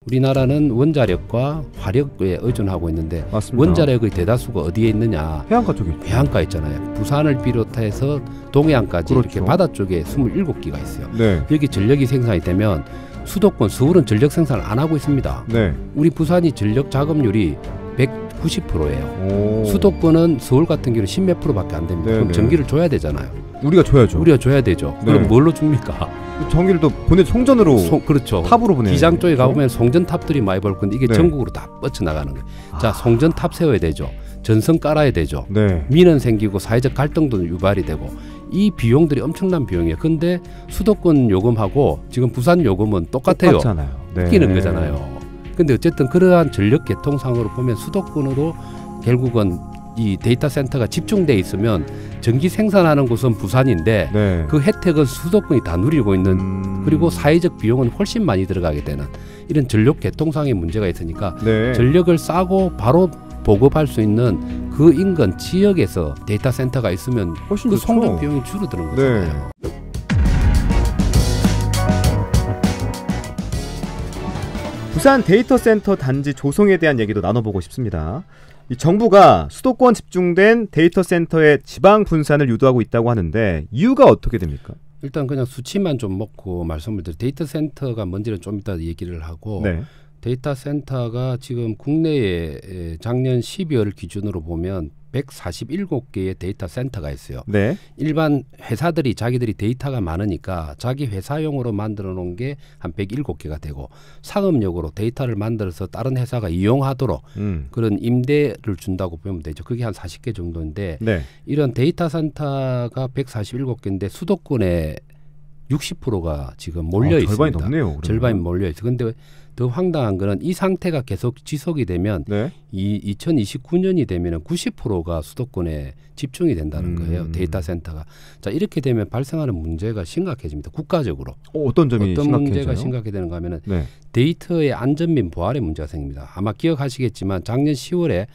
우리나라는 원자력과 화력에 의존하고 있는데 맞습니다. 원자력의 대다수가 어디에 있느냐? 해안가 쪽에 있죠. 해안가 있잖아요. 부산을 비롯해서 동해안까지 그렇죠. 이렇게 바다 쪽에 27기가 있어요. 네. 여기 전력이 생산이 되면 수도권 서울은 전력 생산을 안 하고 있습니다. 네. 우리 부산이 전력 작업률이 190%예요. 오. 수도권은 서울 같은 경우는 10몇 프로밖에 안 됩니다. 네, 그럼 네. 전기를 줘야 되잖아요. 우리가 줘야죠. 우리가 줘야 되죠. 네. 그럼 뭘로 줍니까? 전기를 또 송전으로 그렇죠. 탑으로 보내. 기장 쪽에 가보면 송전탑들이 많이 볼 건데 이게 네. 전국으로 다 뻗쳐나가는 거예요. 자, 송전탑 세워야 되죠. 전선 깔아야 되죠. 네. 민원 생기고 사회적 갈등도 유발이 되고 이 비용들이 엄청난 비용이에요. 근데 수도권 요금하고 지금 부산 요금은 똑같아요. 똑같잖아요. 네. 바뀌는 거잖아요. 근데 어쨌든 그러한 전력 개통상으로 보면 수도권으로 결국은 이 데이터 센터가 집중돼 있으면 전기 생산하는 곳은 부산인데 네. 그 혜택은 수도권이 다 누리고 있는 그리고 사회적 비용은 훨씬 많이 들어가게 되는 이런 전력 개통상의 문제가 있으니까 네. 전력을 싸고 바로 보급할 수 있는 그 인근 지역에서 데이터 센터가 있으면 훨씬 그 좋죠. 송전 비용이 줄어드는 거잖아요. 부산 데이터 센터 단지 조성에 대한 얘기도 나눠보고 싶습니다. 이 정부가 수도권 집중된 데이터 센터의 지방 분산을 유도하고 있다고 하는데 이유가 어떻게 됩니까? 일단 그냥 수치만 좀 먹고 말씀을 드려 데이터 센터가 뭔지는 좀 이따 얘기를 하고 네. 데이터 센터가 지금 국내에 작년 12월 기준으로 보면 147개의 데이터 센터가 있어요. 네. 일반 회사들이 자기들이 데이터가 많으니까 자기 회사용으로 만들어 놓은 게 한 107개가 되고 상업용으로 데이터를 만들어서 다른 회사가 이용하도록 그런 임대를 준다고 보면 되죠. 그게 한 40개 정도인데 네. 이런 데이터 센터가 147개인데 수도권에 60%가 지금 몰려 있습니다. 절반이 넘네요. 그러면. 절반이 몰려 있어요. 근데 더 황당한 거는 이 상태가 계속 지속이 되면 네. 이 2029년이 되면 90%가 수도권에 집중이 된다는 거예요. 데이터 센터가. 자, 이렇게 되면 발생하는 문제가 심각해집니다. 국가적으로. 어떤 점이 어떤 심각해져요? 문제가 심각해 되는가 하면은 네. 데이터의 안전 및 보안의 문제가 생깁니다. 아마 기억하시겠지만 작년 10월에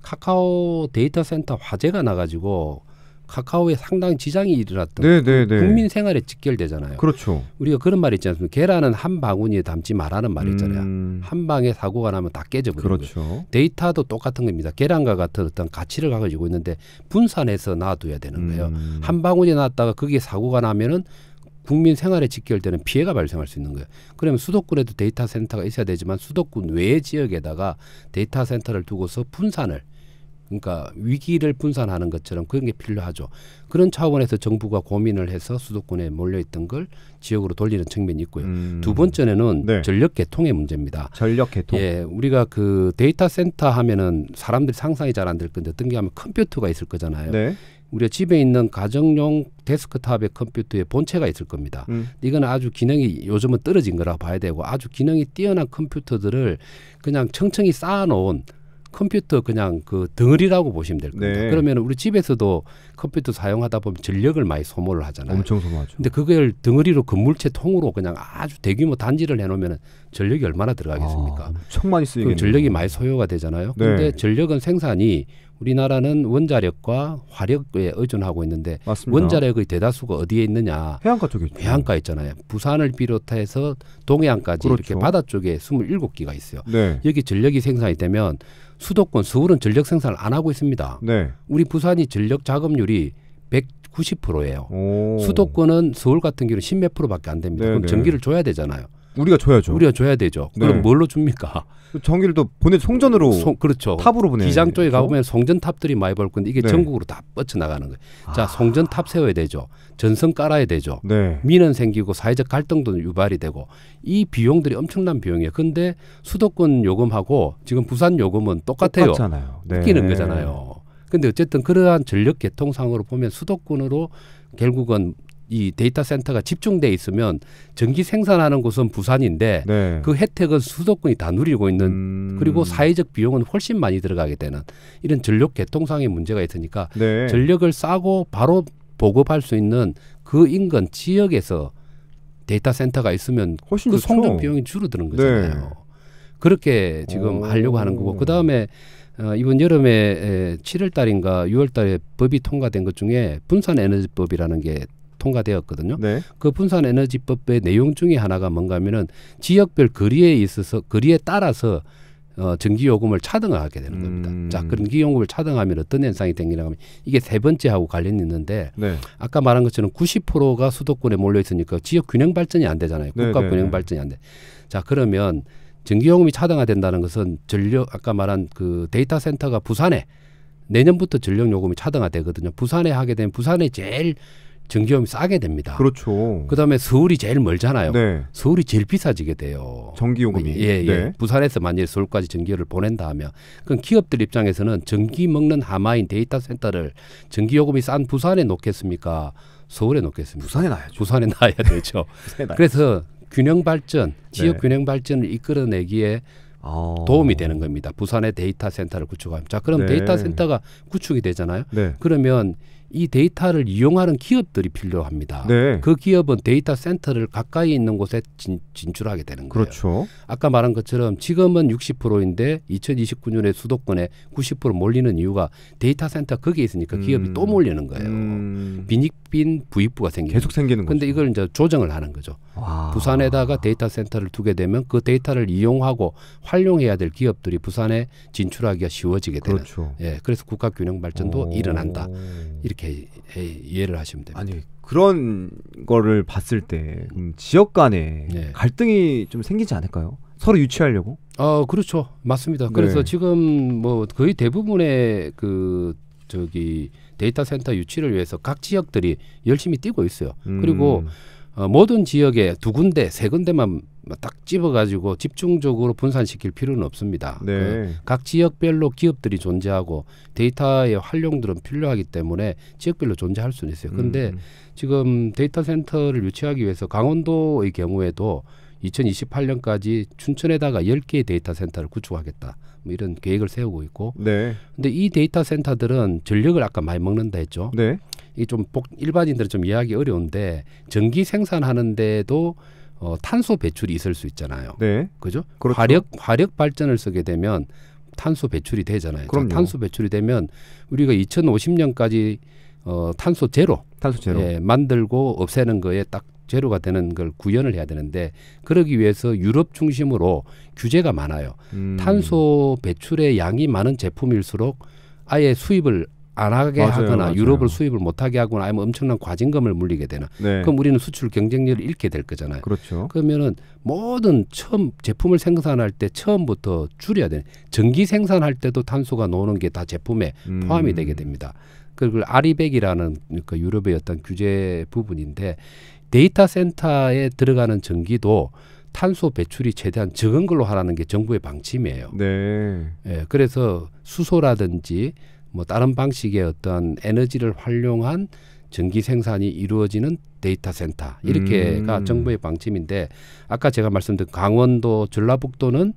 카카오 데이터 센터 화재가 나가지고 카카오에 상당히 지장이 일어났던 네네네. 국민 생활에 직결되잖아요. 그렇죠. 우리가 그런 말 있지 않습니까? 계란은 한 바구니에 담지 말라는 말 있잖아요. 한 방에 사고가 나면 다 깨져버리는 거예요. 그렇죠. 데이터도 똑같은 겁니다. 계란과 같은 어떤 가치를 가지고 있는데 분산해서 놔둬야 되는 거예요. 한 바구니에 놨다가 거기에 사고가 나면은 국민 생활에 직결되는 피해가 발생할 수 있는 거예요. 그러면 수도권에도 데이터 센터가 있어야 되지만 수도권 외 지역에다가 데이터 센터를 두고서 분산을 그러니까 위기를 분산하는 것처럼 그런 게 필요하죠. 그런 차원에서 정부가 고민을 해서 수도권에 몰려있던 걸 지역으로 돌리는 측면이 있고요. 두 번째는 네. 전력 개통의 문제입니다. 전력 개통. 예, 우리가 그 데이터 센터 하면은 사람들이 상상이 잘 안 될 건데 어떤 게 하면 컴퓨터가 있을 거잖아요. 네. 우리가 집에 있는 가정용 데스크탑의 컴퓨터에 본체가 있을 겁니다. 이거는 아주 기능이 요즘은 떨어진 거라 봐야 되고 아주 기능이 뛰어난 컴퓨터들을 그냥 청청히 쌓아놓은 컴퓨터 그냥 그 덩어리라고 보시면 될 겁니다. 네. 그러면 우리 집에서도 컴퓨터 사용하다 보면 전력을 많이 소모를 하잖아요. 엄청 소모하죠. 근데 그걸 덩어리로 건물체 통으로 그냥 아주 대규모 단지를 해놓으면 전력이 얼마나 들어가겠습니까? 엄청 많이 쓰이겠네요. 그 전력이 많이 소요가 되잖아요. 네. 근데 전력은 생산이 우리나라는 원자력과 화력에 의존하고 있는데 맞습니다. 원자력의 대다수가 어디에 있느냐? 해안가 쪽에 있죠. 해안가 있잖아요. 부산을 비롯해서 동해안까지 그렇죠. 이렇게 바다 쪽에 27기가 있어요. 네. 여기 전력이 생산이 되면 수도권 서울은 전력 생산을 안 하고 있습니다. 네. 우리 부산이 전력 작업률이 190%예요. 오. 수도권은 서울 같은 경우는 10몇 프로밖에 안 됩니다. 네, 그럼 네. 전기를 줘야 되잖아요. 우리가 줘야죠. 우리가 줘야 되죠. 네. 그럼 뭘로 줍니까? 전기를 또 송전으로 그렇죠. 탑으로 보내. 기장 쪽에 가보면 송전탑들이 많이 볼 건데 이게 네. 전국으로 다 뻗쳐나가는 거예요. 자, 송전탑 세워야 되죠. 전선 깔아야 되죠. 네. 민원 생기고 사회적 갈등도 유발이 되고 이 비용들이 엄청난 비용이에요. 근데 수도권 요금하고 지금 부산 요금은 똑같아요. 똑같잖아요. 네. 바뀌는 거잖아요. 근데 어쨌든 그러한 전력 개통상으로 보면 수도권으로 결국은 이 데이터 센터가 집중돼 있으면 전기 생산하는 곳은 부산인데 네. 그 혜택은 수도권이 다 누리고 있는 그리고 사회적 비용은 훨씬 많이 들어가게 되는 이런 전력 개통상의 문제가 있으니까 네. 전력을 싸고 바로 보급할 수 있는 그 인근 지역에서 데이터 센터가 있으면 훨씬 그 좋죠. 송전 비용이 줄어드는 거잖아요. 네. 그렇게 지금 하려고 하는 거고 그다음에 이번 여름에 7월 달인가 6월 달에 법이 통과된 것 중에 분산에너지법이라는 게 통과되었거든요. 네. 그 분산에너지법의 내용 중에 하나가 뭔가면은 지역별 거리에 있어서 거리에 따라서 전기요금을 차등하게 되는 겁니다. 자, 전기요금을 차등하면 어떤 현상이 생기냐 하면 이게 세 번째하고 관련이 있는데 네. 아까 말한 것처럼 90%가 수도권에 몰려 있으니까 지역 균형 발전이 안 되잖아요. 국가 네, 균형 네. 발전이 안 돼. 자, 그러면 전기요금이 차등화된다는 것은 아까 말한 그 데이터 센터가 부산에 내년부터 전력 요금이 차등화되거든요. 부산에 하게 되면 부산에 제일 전기요금이 싸게 됩니다. 그렇죠. 그다음에 서울이 제일 멀잖아요. 네. 서울이 제일 비싸지게 돼요. 전기요금이. 예. 네. 부산에서 만약에 서울까지 전기를 보낸다 하면 그럼 기업들 입장에서는 전기 먹는 하마인 데이터 센터를 전기요금이 싼 부산에 놓겠습니까? 서울에 놓겠습니까? 부산에 놔야죠. 부산에 놔야 되죠. 그래서 균형 발전, 지역 네. 균형 발전을 이끌어내기에 도움이 되는 겁니다. 부산의 데이터 센터를 구축하면. 자, 그럼 네. 데이터 센터가 구축이 되잖아요. 네. 그러면 이 데이터를 이용하는 기업들이 필요합니다. 네. 그 기업은 데이터 센터를 가까이 있는 곳에 진출하게 되는 거예요. 그렇죠. 아까 말한 것처럼 지금은 60%인데 2029년에 수도권에 90% 몰리는 이유가 데이터 센터 거기에 있으니까 기업이 또 몰리는 거예요. 빈익빈 부익부가 생기는 계속 생기는 거죠. 근데 이걸 이제 조정을 하는 거죠. 부산에다가 데이터 센터를 두게 되면 그 데이터를 이용하고 활용해야 될 기업들이 부산에 진출하기가 쉬워지게 되는. 그렇죠. 예, 그래서 국가 균형 발전도 일어난다. 이렇게 이해를 하시면 됩니다. 아니 그런 거를 봤을 때 지역 간에 네. 갈등이 좀 생기지 않을까요? 서로 유치하려고? 그렇죠. 맞습니다. 그래서 네. 지금 뭐 거의 대부분의 데이터 센터 유치를 위해서 각 지역들이 열심히 뛰고 있어요. 그리고 모든 지역에 두 군데, 세 군데만 딱 집어가지고 집중적으로 분산시킬 필요는 없습니다. 네. 각 지역별로 기업들이 존재하고 데이터의 활용들은 필요하기 때문에 지역별로 존재할 수는 있어요. 그런데 지금 데이터 센터를 유치하기 위해서 강원도의 경우에도 2028년까지 춘천에다가 10개의 데이터 센터를 구축하겠다. 뭐 이런 계획을 세우고 있고. 네. 근데 이 데이터 센터들은 전력을 아까 많이 먹는다 했죠. 네. 이 좀 일반인들은 좀 이해하기 어려운데 전기 생산하는데도 탄소 배출이 있을 수 있잖아요. 네. 그죠? 그렇죠. 화력 발전을 쓰게 되면 탄소 배출이 되잖아요. 그럼요. 탄소 배출이 되면 우리가 2050년까지 탄소 제로 예, 만들고 없애는 거에 딱 제로가 되는 걸 구현을 해야 되는데 그러기 위해서 유럽 중심으로 규제가 많아요. 탄소 배출의 양이 많은 제품일수록 아예 수입을 안 하게 하거나 맞아요. 유럽을 수입을 못하게 하거나 아니면 엄청난 과징금을 물리게 되나. 네. 그럼 우리는 수출 경쟁력을 잃게 될 거잖아요. 그렇죠. 그러면은 모든 처음 제품을 생산할 때 처음부터 줄여야 돼. 전기 생산할 때도 탄소가 나오는 게 다 제품에 포함이 되게 됩니다. 그걸 아리백이라는 그 유럽의 어떤 규제 부분인데 데이터 센터에 들어가는 전기도 탄소 배출이 최대한 적은 걸로 하라는 게 정부의 방침이에요. 네. 예, 그래서 수소라든지 뭐 다른 방식의 어떤 에너지를 활용한 전기 생산이 이루어지는 데이터 센터 이렇게가 정부의 방침인데 아까 제가 말씀드린 강원도, 전라북도는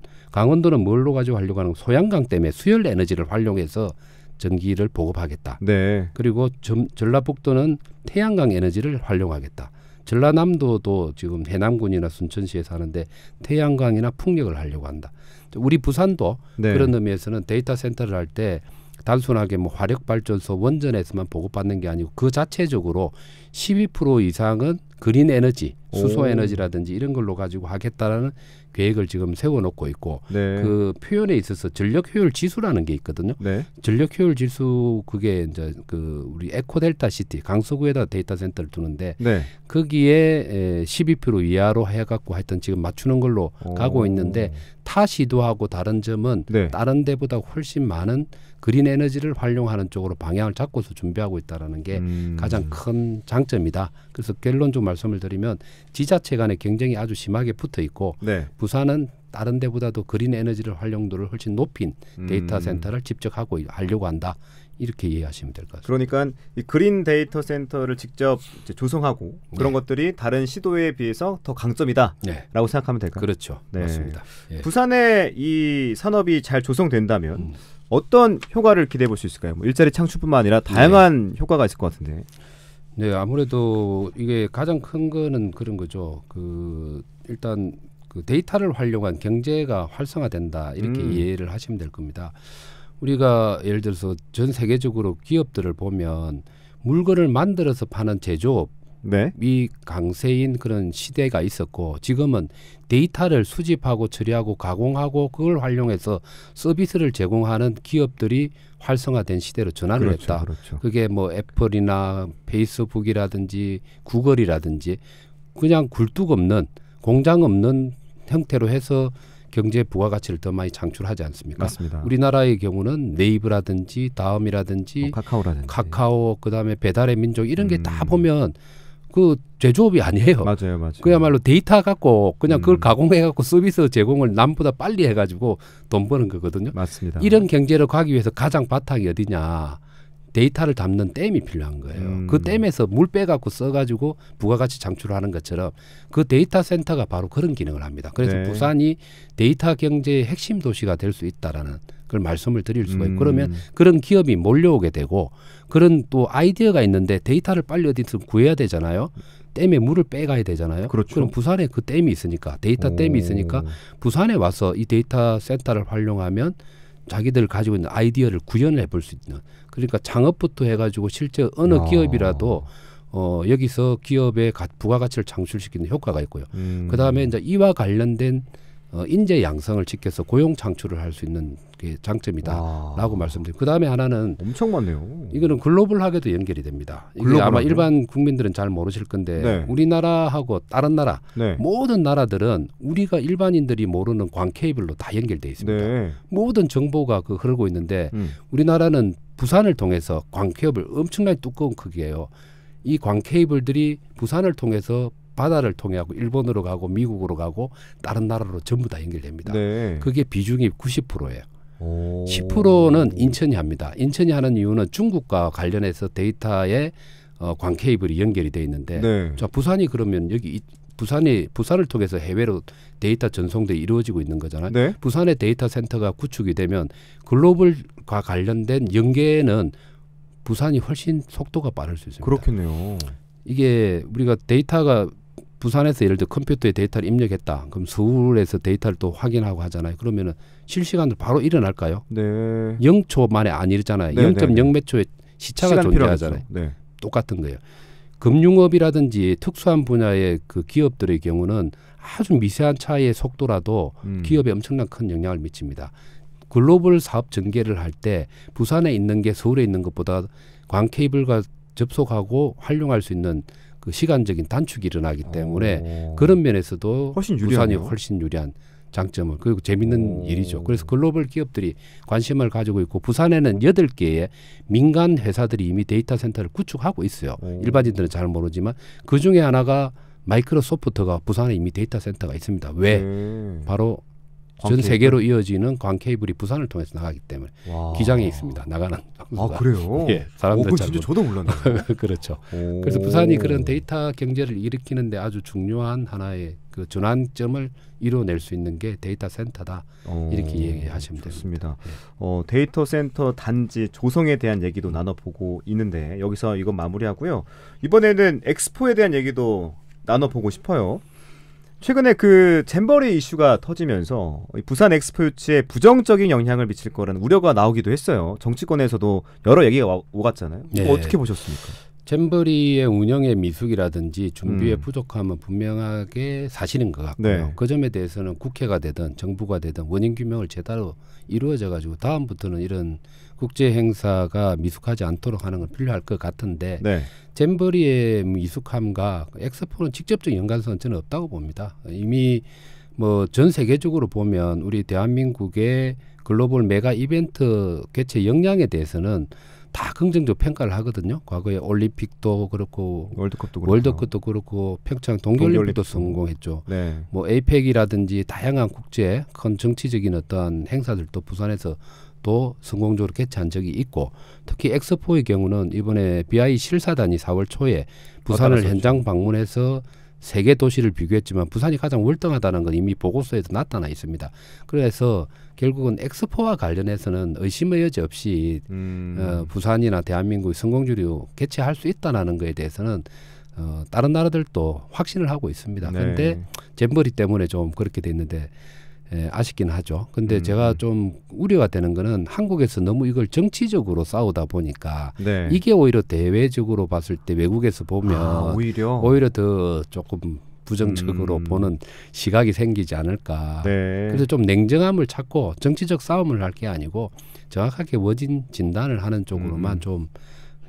뭘로 가지고 하려고 하는 소양강 때문에 수열 에너지를 활용해서 전기를 보급하겠다. 네. 그리고 전라북도는 태양광 에너지를 활용하겠다. 전라남도도 지금 해남군이나 순천시에서 하는데 태양광이나 풍력을 하려고 한다. 우리 부산도 네. 그런 의미에서는 데이터 센터를 할 때 단순하게 뭐 화력 발전소 원전에서만 보급받는 게 아니고 그 자체적으로 12% 이상은 그린 에너지, 수소 에너지라든지 이런 걸로 가지고 하겠다라는 계획을 지금 세워놓고 있고 네. 그 표현에 있어서 전력 효율 지수라는 게 있거든요. 네. 전력 효율 지수 그게 이제 그 우리 에코델타 시티 강서구에다 데이터 센터를 두는데 네. 거기에 12% 이하로 해갖고 하여튼 지금 맞추는 걸로 가고 있는데 타 시도하고 다른 점은 네. 다른 데보다 훨씬 많은 그린 에너지를 활용하는 쪽으로 방향을 잡고서 준비하고 있다라는 게 가장 큰 장점이다. 그래서 결론적으로 말씀을 드리면 지자체 간의 경쟁이 아주 심하게 붙어 있고 네. 부산은 다른 데보다도 그린 에너지를 활용도를 훨씬 높인 데이터 센터를 직접 하려고 한다. 이렇게 이해하시면 될 것 같습니다. 그러니까 이 그린 데이터 센터를 직접 이제 조성하고 그런 네. 것들이 다른 시도에 비해서 더 강점이다라고 네. 생각하면 될까요? 그렇죠. 네. 맞습니다. 예. 부산에 이 산업이 잘 조성된다면 어떤 효과를 기대해 볼 수 있을까요? 뭐 일자리 창출뿐만 아니라 다양한 효과가 있을 것 같은데. 네, 아무래도 이게 가장 큰 거는 그런 거죠. 일단 그 데이터를 활용한 경제가 활성화된다 이렇게 이해를 하시면 될 겁니다. 우리가 예를 들어서 전 세계적으로 기업들을 보면 물건을 만들어서 파는 제조업 네. 강세인 그런 시대가 있었고 지금은 데이터를 수집하고 처리하고 가공하고 그걸 활용해서 서비스를 제공하는 기업들이 활성화된 시대로 전환을 그렇죠, 했다. 그렇죠. 그게 뭐 애플이나 페이스북이라든지 구글이라든지 그냥 굴뚝 없는 공장 없는 형태로 해서 경제 부가가치를 더 많이 창출하지 않습니까? 맞습니다. 우리나라의 경우는 네이버라든지 다음이라든지 카카오라든지 카카오 그다음에 배달의 민족 이런 게 다 보면 그 제조업이 아니에요. 맞아요, 맞아요. 그야말로 데이터 갖고 그냥 그걸 가공해 갖고 서비스 제공을 남보다 빨리 해가지고 돈 버는 거거든요. 맞습니다. 이런 경제로 가기 위해서 가장 바탕이 어디냐? 데이터를 담는 댐이 필요한 거예요. 그 댐에서 물 빼갖고 써가지고 부가가치 창출하는 것처럼 그 데이터 센터가 바로 그런 기능을 합니다. 그래서 네. 부산이 데이터 경제의 핵심 도시가 될 수 있다라는 그걸 말씀을 드릴 수가 있고 그러면 그런 기업이 몰려오게 되고 그런 또 아이디어가 있는데 데이터를 빨리 어디서 구해야 되잖아요. 댐에 물을 빼가야 되잖아요. 그렇죠. 그럼 부산에 그 댐이 있으니까 데이터 댐이 있으니까 부산에 와서 이 데이터 센터를 활용하면 자기들 가지고 있는 아이디어를 구현해 볼 수 있는 그러니까 창업부터 해가지고 실제 어느 기업이라도 여기서 기업의 부가가치를 창출시키는 효과가 있고요. 그 다음에 이제 이와 관련된 인재 양성을 지켜서 고용 창출을 할 수 있는 게 장점이다라고 말씀드리고 그 다음에 하나는 엄청 많네요. 이거는 글로벌하게도 연결이 됩니다. 이게 아마 일반 국민들은 잘 모르실 건데 네. 우리나라하고 다른 나라 네. 모든 나라들은 우리가 일반인들이 모르는 광 케이블로 다 연결돼 있습니다. 네. 모든 정보가 흐르고 있는데 우리나라는 부산을 통해서 광 케이블 엄청나게 두꺼운 크기예요. 이 광 케이블들이 부산을 통해서 바다를 통해하고 일본으로 가고 미국으로 가고 다른 나라로 전부 다 연결됩니다. 네. 그게 비중이 90%예요. 10%는 인천이 합니다. 인천이 하는 이유는 중국과 관련해서 데이터에 광 케이블이 연결이 돼 있는데 네. 자, 부산이 그러면 여기 부산을 통해서 해외로 데이터 전송들이 이루어지고 있는 거잖아요. 네. 부산의 데이터 센터가 구축이 되면 글로벌과 관련된 연계는 부산이 훨씬 속도가 빠를 수 있습니다. 그렇겠네요. 이게 우리가 데이터가 부산에서 예를 들어 컴퓨터에 데이터를 입력했다. 그럼 서울에서 데이터를 또 확인하고 하잖아요. 그러면은 실시간으로 바로 일어날까요? 네. 0초 만에 안 이르잖아요. 네, 0.0 몇 초에 시차가 존재하잖아요. 네. 똑같은 거예요. 금융업이라든지 특수한 분야의 그 기업들의 경우는 아주 미세한 차이의 속도라도 기업에 엄청난 큰 영향을 미칩니다. 글로벌 사업 전개를 할 때 부산에 있는 게 서울에 있는 것보다 광 케이블과 접속하고 활용할 수 있는 그 시간적인 단축이 일어나기 때문에 그런 면에서도 훨씬 부산이 유리하네요. 훨씬 유리한 장점을 그리고 재밌는 일이죠. 그래서 글로벌 기업들이 관심을 가지고 있고 부산에는 8개의 민간 회사들이 이미 데이터 센터를 구축하고 있어요. 일반인들은 잘 모르지만 그중에 하나가 마이크로소프트가 부산에 이미 데이터 센터가 있습니다. 왜? 바로 전 세계로 이어지는 광 케이블이 부산을 통해서 나가기 때문에 와. 기장에 있습니다. 나가는 아 그래요? 예, 사람들 진짜 저도 몰랐네요. 그렇죠. 그래서 부산이 그런 데이터 경제를 일으키는데 아주 중요한 하나의 그 전환점을 이뤄낼 수 있는 게 데이터 센터다. 이렇게 얘기하시면 좋습니다. 됩니다. 데이터 센터 단지 조성에 대한 얘기도 나눠보고 있는데 여기서 이건 마무리하고요. 이번에는 엑스포에 대한 얘기도 나눠보고 싶어요. 최근에 그 잼버리 이슈가 터지면서 부산 엑스포 유치에 부정적인 영향을 미칠 거라는 우려가 나오기도 했어요. 정치권에서도 여러 얘기가 오갔잖아요. 네. 어떻게 보셨습니까? 잼버리의 운영의 미숙이라든지 준비의 부족함은 분명하게 사실인 것 같고요. 네. 그 점에 대해서는 국회가 되든 정부가 되든 원인 규명을 제대로 이루어져 가지고 다음부터는 이런 국제 행사가 미숙하지 않도록 하는 건 필요할 것 같은데 네. 잼버리의 미숙함과 엑스포는 직접적 연관성은 저는 없다고 봅니다. 이미 뭐 전 세계적으로 보면 우리 대한민국의 글로벌 메가 이벤트 개최 역량에 대해서는 다 긍정적 평가를 하거든요. 과거에 올림픽도 그렇고 월드컵도 그렇고 평창 동계올림픽도 성공했죠. 네. 뭐 에이펙이라든지 다양한 국제 큰 정치적인 어떤 행사들도 부산에서 또 성공적으로 개최한 적이 있고 특히 엑스포의 경우는 이번에 BI 실사단이 4월 초에 부산을 현장 방문해서 세 개 도시를 비교했지만 부산이 가장 월등하다는 건 이미 보고서에도 나타나 있습니다. 그래서 결국은 엑스포와 관련해서는 의심의 여지 없이 부산이나 대한민국이 성공적으로 개최할 수 있다는 거에 대해서는 다른 나라들도 확신을 하고 있습니다. 그런데 잼버리 때문에 좀 그렇게 돼 있는데 아쉽긴 하죠. 근데 제가 좀 우려가 되는 거는 한국에서 너무 이걸 정치적으로 싸우다 보니까 네. 이게 오히려 대외적으로 봤을 때 외국에서 보면 오히려 더 조금 부정적으로 보는 시각이 생기지 않을까. 네. 그래서 좀 냉정함을 찾고 정치적 싸움을 할 게 아니고 정확하게 원인 진단을 하는 쪽으로만 좀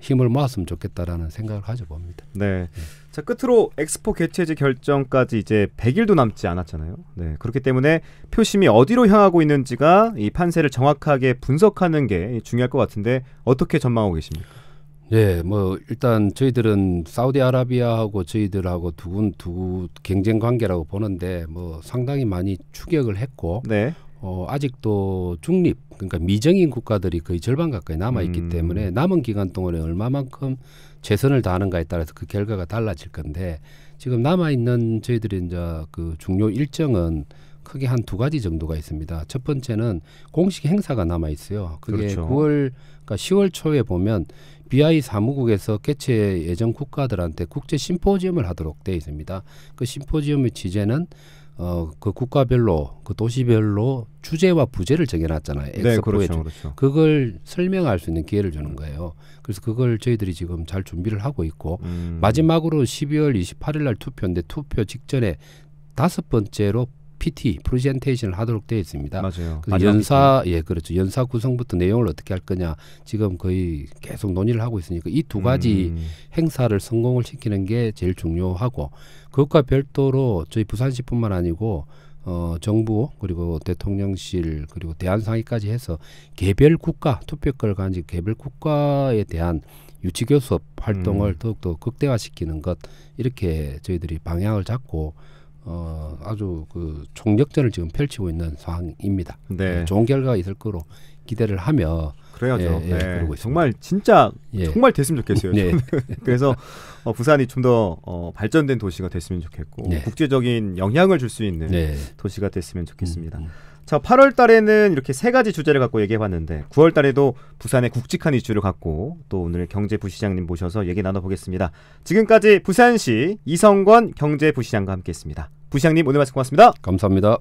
힘을 모았으면 좋겠다라는 생각을 가져봅니다. 네. 자, 끝으로 엑스포 개최지 결정까지 이제 100일도 남지 않았잖아요. 네. 그렇기 때문에 표심이 어디로 향하고 있는지가 이 판세를 정확하게 분석하는 게 중요할 것 같은데 어떻게 전망하고 계십니까? 네, 뭐 일단 저희들은 사우디아라비아하고 저희들하고 두 경쟁 관계라고 보는데 뭐 상당히 많이 추격을 했고 네. 아직도 중립 그러니까 미정인 국가들이 거의 절반 가까이 남아 있기 때문에 남은 기간 동안에 얼마만큼 최선을 다하는가에 따라서 그 결과가 달라질 건데 지금 남아 있는 저희들이 이제 그 중요 일정은 크게 한 2가지 정도가 있습니다. 첫 번째는 공식 행사가 남아 있어요. 그게 그렇죠. 10월 초에 보면 BI 사무국에서 개최 예정 국가들한테 국제 심포지엄을 하도록 되어 있습니다. 그 심포지엄의 취재는 그 국가별로 그 도시별로 주제와 부제를 정해놨잖아요. 네, 그렇죠. 그걸 설명할 수 있는 기회를 주는 거예요. 그래서 그걸 저희들이 지금 잘 준비를 하고 있고 마지막으로 12월 28일 날 투표인데 투표 직전에 5번째로 PT 프레젠테이션을 하도록 되어 있습니다. 맞아요. 연사 그렇죠. 연사 구성부터 내용을 어떻게 할 거냐 지금 거의 계속 논의를 하고 있으니까 이 2가지 행사를 성공을 시키는 게 제일 중요하고 그것과 별도로 저희 부산시뿐만 아니고 정부 그리고 대통령실 그리고 대한상의까지 해서 개별 국가 투표권을 가진 개별 국가에 대한 유치교섭 활동을 더욱더 극대화시키는 것 이렇게 저희들이 방향을 잡고 아주 그 총력전을 지금 펼치고 있는 상황입니다. 네. 좋은 결과가 있을 거로 기대를 하며 그래야죠. 네. 그러고 있습니다. 정말 진짜 정말 됐으면 좋겠어요. 네. 그래서 부산이 좀 더 발전된 도시가 됐으면 좋겠고 국제적인 영향을 줄 수 있는 도시가 됐으면 좋겠습니다. 자, 8월 달에는 이렇게 3가지 주제를 갖고 얘기해봤는데 9월 달에도 부산의 굵직한 이슈를 갖고 또 오늘 경제부시장님 모셔서 얘기 나눠보겠습니다. 지금까지 부산시 이성권 경제부시장과 함께했습니다. 부시장님 오늘 말씀 고맙습니다. 감사합니다.